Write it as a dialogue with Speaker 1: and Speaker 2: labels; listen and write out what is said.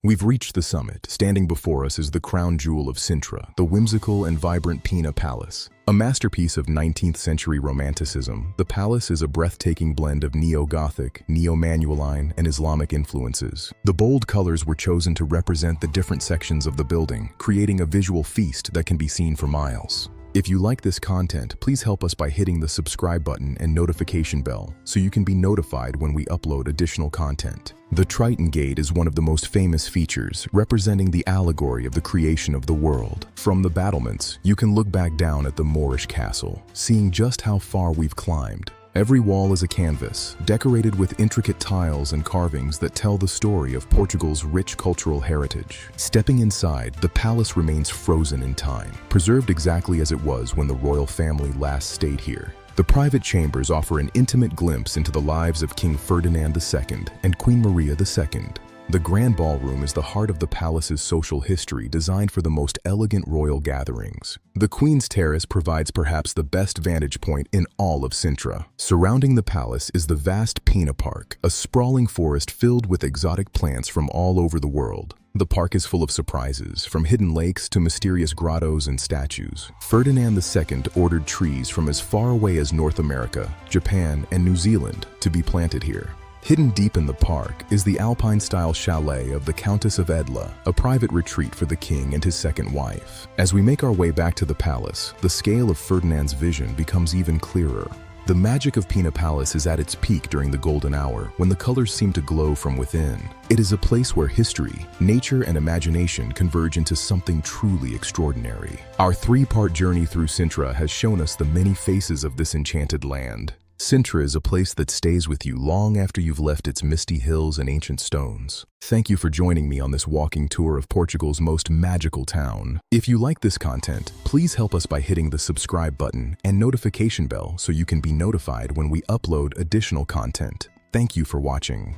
Speaker 1: We've reached the summit. Standing before us is the crown jewel of Sintra, the whimsical and vibrant Pina Palace. A masterpiece of 19th century romanticism, the palace is a breathtaking blend of neo-Gothic, neo-Manueline, and Islamic influences. The bold colors were chosen to represent the different sections of the building, creating a visual feast that can be seen for miles. If you like this content, please help us by hitting the subscribe button and notification bell so you can be notified when we upload additional content. The Triton Gate is one of the most famous features, representing the allegory of the creation of the world. From the battlements, you can look back down at the Moorish castle, seeing just how far we've climbed. Every wall is a canvas, decorated with intricate tiles and carvings that tell the story of Portugal's rich cultural heritage. Stepping inside, the palace remains frozen in time, preserved exactly as it was when the royal family last stayed here. The private chambers offer an intimate glimpse into the lives of King Ferdinand II and Queen Maria II. The Grand Ballroom is the heart of the palace's social history, designed for the most elegant royal gatherings. The Queen's Terrace provides perhaps the best vantage point in all of Sintra. Surrounding the palace is the vast Pina Park, a sprawling forest filled with exotic plants from all over the world. The park is full of surprises, from hidden lakes to mysterious grottos and statues. Ferdinand II ordered trees from as far away as North America, Japan, and New Zealand to be planted here. Hidden deep in the park is the Alpine-style chalet of the Countess of Edla, a private retreat for the king and his second wife. As we make our way back to the palace, the scale of Ferdinand's vision becomes even clearer. The magic of Pina Palace is at its peak during the golden hour, when the colors seem to glow from within. It is a place where history, nature, and imagination converge into something truly extraordinary. Our three-part journey through Sintra has shown us the many faces of this enchanted land. Sintra is a place that stays with you long after you've left its misty hills and ancient stones. Thank you for joining me on this walking tour of Portugal's most magical town. If you like this content, please help us by hitting the subscribe button and notification bell so you can be notified when we upload additional content. Thank you for watching.